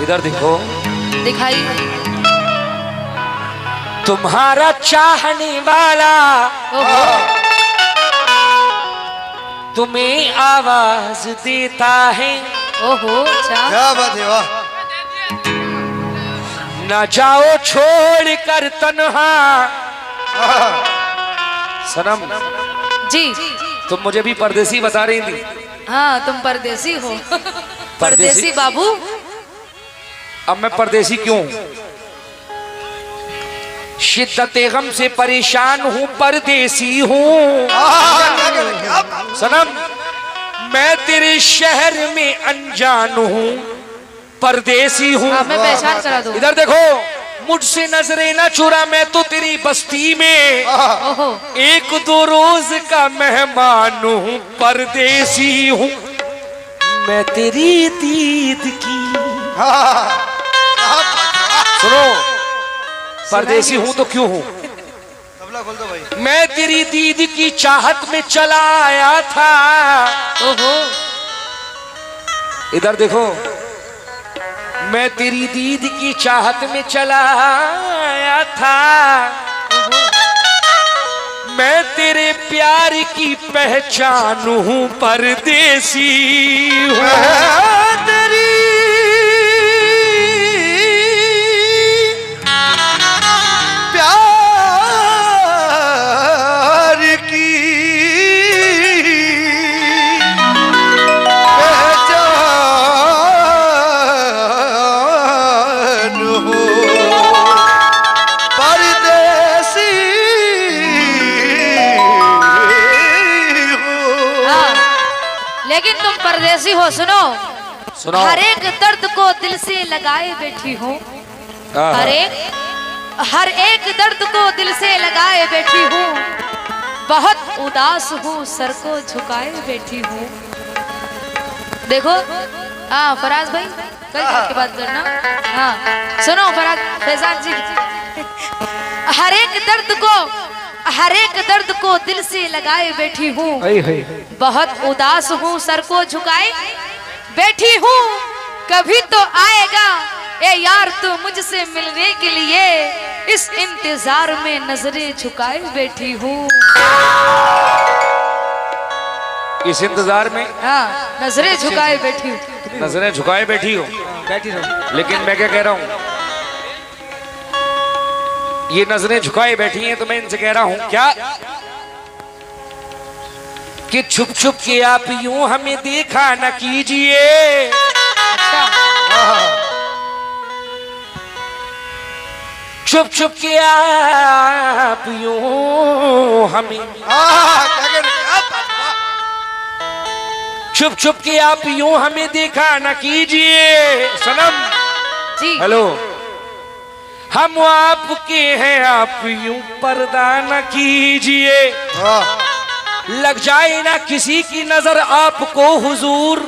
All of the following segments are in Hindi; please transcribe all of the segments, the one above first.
इधर देखो, दिखाई तुम्हारा चाहने वाला तुम्हें आवाज देता है। ओहो, अच्छा, क्या बात है, वाह। न जाओ छोड़ कर तन्हा। सनम जी, तुम मुझे भी परदेसी बता रही थी। हाँ तुम परदेसी हो। परदेसी बाबू। अब मैं परदेसी क्यों? शिद्दत गम से परेशान हूँ, परदेसी हूँ। सनम मैं तेरे शहर में अनजान हूँ, परदेसी हूँ। हाँ, मैं पहचान करा दूँ। इधर देखो, मुझसे नजरें न चुरा, मैं तो तेरी बस्ती में ओहो, एक दो रोज का मेहमान हूँ, परदेसी हूँ। मैं तेरी दीद की सुनो, परदेसी हूँ तो क्यों हूँ? तबला खोल दो भाई। मैं तेरी दीद की चाहत में चला आया था। ओहो, इधर देखो, मैं तेरी दीद की चाहत में चला आया था। मैं तेरे प्यार की पहचान हूँ, परदेसी हूँ। तेरी प्यार की पहचान हो, परदेसी हो। लेकिन तुम परदेसी हो। सुनो, सुनाओ। हर एक दर्द को दिल से लगाए बैठी हूँ। हर एक दर्द को दिल से लगाए बैठी हूँ। बहुत उदास हूँ, सर को झुकाए बैठी हूँ। देखो, हाँ फराज भाई, कल की बात करना। हाँ सुनो फराज, फैजान जी, हर एक दर्द को दिल से लगाए बैठी हूँ। बहुत उदास हूँ, सर को झुकाए बैठी हूँ। कभी तो आएगा ए यार तू मुझसे मिलने के लिए, इस इंतजार में नजरें झुकाए बैठी हूँ। इस इंतजार में हाँ, नजरें झुकाए बैठी हूँ। नजरें झुकाए बैठी हो। बैठी रहो। लेकिन मैं क्या कह रहा हूँ, ये नजरें झुकाए बैठी हैं तो मैं इनसे कह रहा हूँ क्या कि छुप छुप के आप यूं हमें देखा न कीजिए। छुप छुप के आप यूं हमें, छुप छुप के आप यूं हमें देखा न कीजिए। सनम जी, हेलो, हम आपके हैं, आप यूं पर्दा न कीजिए। लग जाए ना किसी की नजर आपको हुजूर,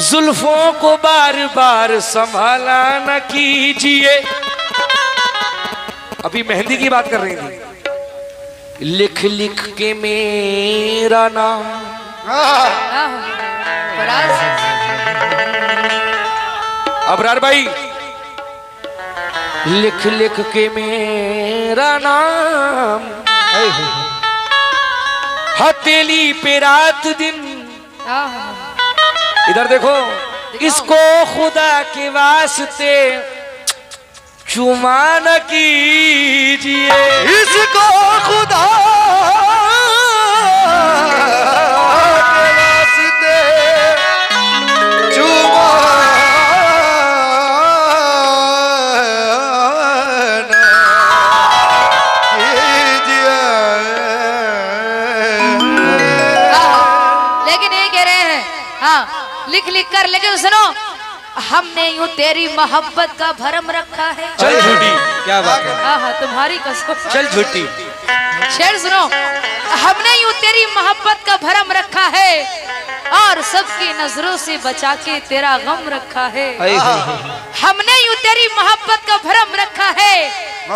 जुल्फों को बार बार संभाला न कीजिए। अभी मेहंदी की बात कर रही थी। लिख लिख के मेरा नाम, फराज अबरार भाई, लिख लिख के मेरा नाम हथेली पे रात दिन। इधर देखो, इसको खुदा के वास्ते चुमा न कीजिए। इसको खुदा के वास्ते चुमा न कीजिए। लेकिन ये कह रहे हैं, हाँ लिख लिख कर, लेकिन सुनो, हमने यूं तेरी मोहब्बत का भरम रखा है। चल झूठी, क्या बात है, हाँ तुम्हारी कसम। चल झूठी। शेर सुनो, हमने यूं तेरी मोहब्बत का भरम रखा है और सबकी नजरों से बचा के तेरा गम रखा है। हमने यूं तेरी मोहब्बत का भरम रखा है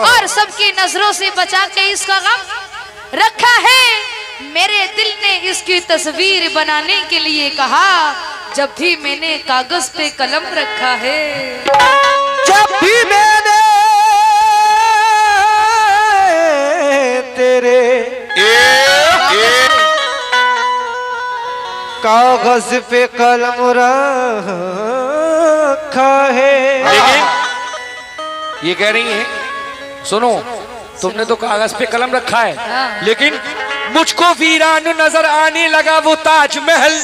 और सबकी नजरों से बचा के इसका गम रखा है। मेरे दिल ने इसकी तस्वीर बनाने के लिए कहा, जब भी मैंने कागज पे कलम रखा है, जब भी मैंने तेरे कागज पे कलम रखा है। लेकिन ये कह रही है, सुनो, तुमने तो कागज पे कलम रखा है, लेकिन मुझको वीरान नजर आने लगा वो ताजमहल।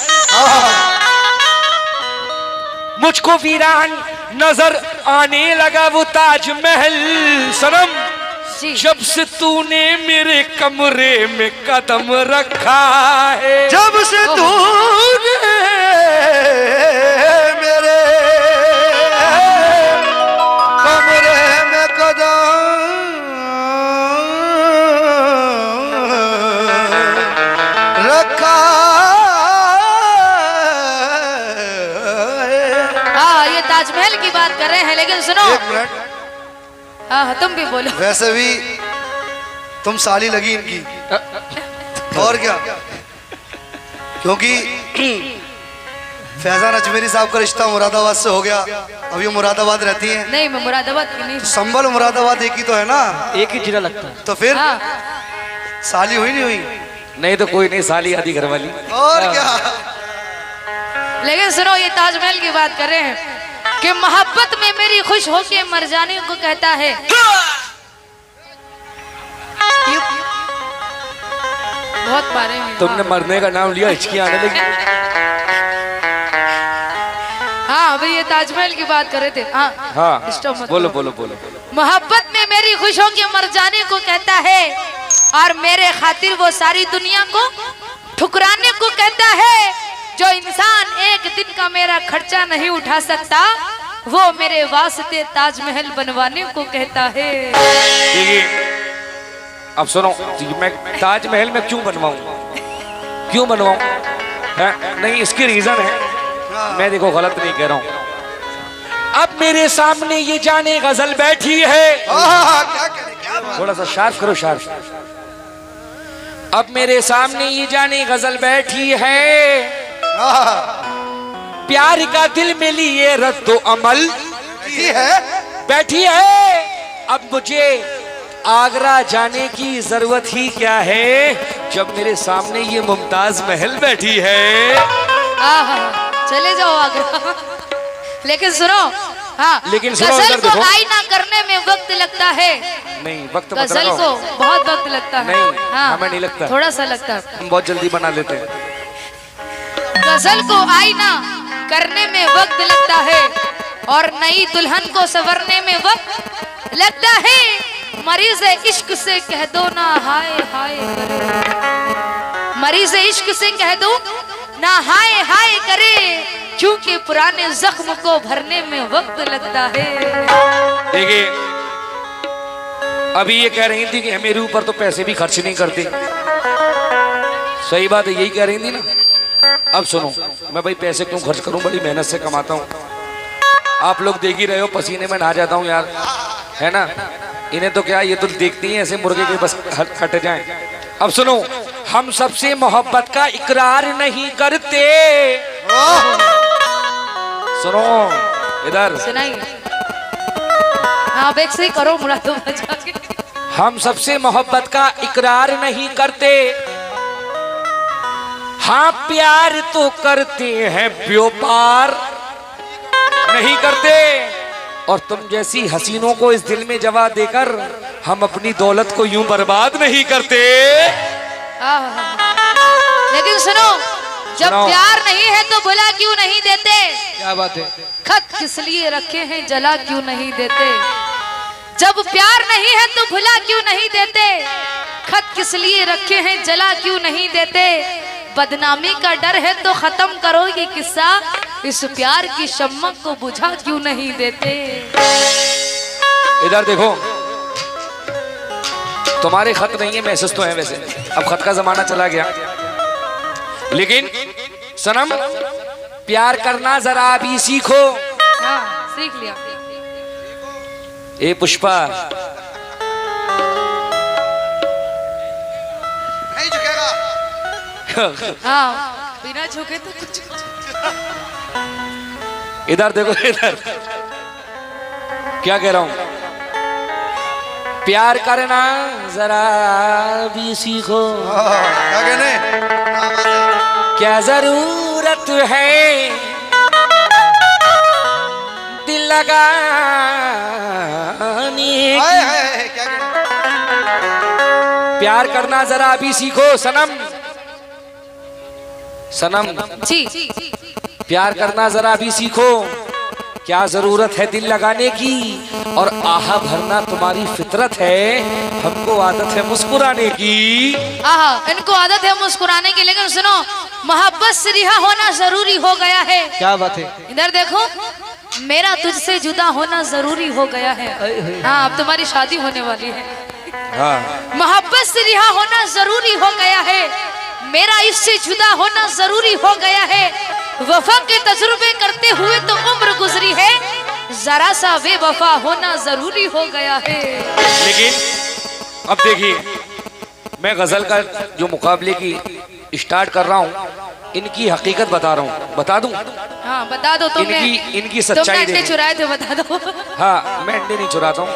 मुझको वीरान नजर आने लगा वो ताजमहल। सनम, जी। जब से तूने मेरे कमरे में कदम रखा है, जब से तूने मेरे कमरे में कदम रखा है। हाँ, ये ताजमहल की बात कर रहे हैं, लेकिन सुनो। एक मिनट, हाँ, तुम भी बोलो। वैसे भी तुम साली लगी इनकी, और क्या, क्योंकि फैजान अजमेरी साहब का रिश्ता मुरादाबाद से हो गया, अब ये मुरादाबाद रहती हैं। नहीं, मैं मुरादाबाद की नहीं। संभल मुरादाबाद एक ही तो है ना, एक ही जिला लगता है। तो फिर हाँ, साली हुई नहीं हुई? नहीं तो कोई नहीं, साली आधी घर वाली। और क्या। लेकिन सुनो, ये ताजमहल की बात कर रहे हैं कि मोहब्बत में मेरी खुश होके मर जाने को कहता है। बहुत पारे हैं। तुमने मरने का नाम लिया, हिचकी आने लगी। हाँ, अभी ये ताजमहल की बात कर रहे थे। हाँ, हाँ, स्टॉप मत बोलो करो। बोलो बोलो बोलो। मोहब्बत में मेरी खुश होके मर जाने को कहता है, और मेरे खातिर वो सारी दुनिया को ठुकराने को कहता है। जो इंसान एक दिन का मेरा खर्चा नहीं उठा सकता, वो मेरे वास्ते ताजमहल बनवाने को कहता है। देखिए, अब सुनो, मैं ताजमहल में क्यों बनवाऊं, क्यों बनवाऊं? नहीं, इसकी रीजन है, मैं देखो गलत नहीं कह रहा हूं। अब मेरे सामने ये जाने गजल बैठी है, थोड़ा सा शार्प करो, शार्प। अब मेरे सामने ये जाने गजल बैठी है, प्यार का दिल में लिए रद्दो अमल बैठी है। अब मुझे आगरा जाने की जरूरत ही क्या है, जब मेरे सामने ये मुमताज महल बैठी है। चले जाओ आगरा। लेकिन सुनो, हाँ, लेकिन सुनो, गजल इधर को देखो। आईना करने में वक्त लगता है। नहीं, वक्त मत गजल लगाओ। को बहुत वक्त लगता है। नहीं, हाँ, हमें नहीं लगता। थोड़ा सा लगता है। हम बहुत जल्दी बना लेते हैं। गजल को आईना करने में वक्त लगता है, और नई दुल्हन को संवरने में वक्त लगता है। मरीज इश्क से कह दो ना हाय हाय करे, मरीज इश्क से कह दो ना हाय हाय करे, क्योंकि पुराने जख्म को भरने में वक्त लगता है। देखिए, अभी ये कह रही थी कि मेरे ऊपर तो पैसे भी खर्च नहीं करते। सही बात है, यही कह रही थी ना। अब सुनो, मैं भाई पैसे क्यों खर्च करूं, बड़ी मेहनत से कमाता हूं। आप लोग देख ही रहे हो, पसीने में नहा जाता हूं यार, है ना। इन्हें तो क्या, ये तो देखती हैं ऐसे मुर्गे के बस हट जाएं। अब सुनो, हम सबसे मोहब्बत का इकरार नहीं करते। सुनो इधर, सुनाइए। हाँ, बैक से करो मुरादो बजा के। हम सबसे मोहब्बत का इकरार नहीं करते, हाँ प्यार तो करते हैं, व्यापार नहीं करते। और तुम जैसी हसीनों को इस दिल में जवा देकर हम अपनी दौलत को यूं बर्बाद नहीं करते। लेकिन सुनो, जब सुनाओ। प्यार नहीं है तो भुला क्यों नहीं देते? क्या बात है? खत किस लिए रखे हैं, जला क्यों नहीं देते? जब प्यार नहीं है तो भुला क्यों नहीं देते? खत किस लिए रखे हैं, जला क्यों नहीं देते? बदनामी का डर है तो खत्म करो ये किस्सा, इस प्यार की शम्मा को बुझा क्यों नहीं देते? इधर देखो, तुम्हारे खत नहीं है, मैसेज तो है। वैसे अब खत का जमाना चला गया, लेकिन सनम प्यार करना जरा अभी सीखो। हाँ, सीख लिया। ए पुष्पा, नहीं झुकेगा। हाँ, बिना झुके तो कुछ इधर देखो इधर, क्या कह रहा हूं, प्यार करना जरा भी सीखो, क्या कहने, क्या जरूरत है दिल लगाने की, क्या कहने, प्यार करना जरा भी सीखो सनम, सनम जी प्यार करना जरा भी सीखो, क्या जरूरत है दिल लगाने की, और आहा भरना तुम्हारी फितरत है, हमको आदत है मुस्कुराने की। आहा, इनको आदत है मुस्कुराने की, लेकिन सुनो, मोहब्बत से रिहा होना जरूरी हो गया है। क्या बात है, इधर देखो, मेरा तुझसे जुदा होना जरूरी हो गया है। हाँ, अब तुम्हारी शादी होने वाली है। हाँ मोहब्बत से रिहा होना जरूरी हो गया है, मेरा इससे जुदा होना जरूरी हो गया है, वफा के तजुर्बे करते हुए तो उम्र गुजरी है, जरा सा बेवफा होना जरूरी हो गया है। लेकिन अब देखिए, मैं गजल का जो मुकाबले की स्टार्ट कर रहा हूँ, इनकी हकीकत बता रहा हूँ, बता दूं? हाँ बता दो, तुमने इनकी सच्चाई अंडे चुराए थे, बता दो। हाँ, मैं अंडे नहीं चुराता हूँ।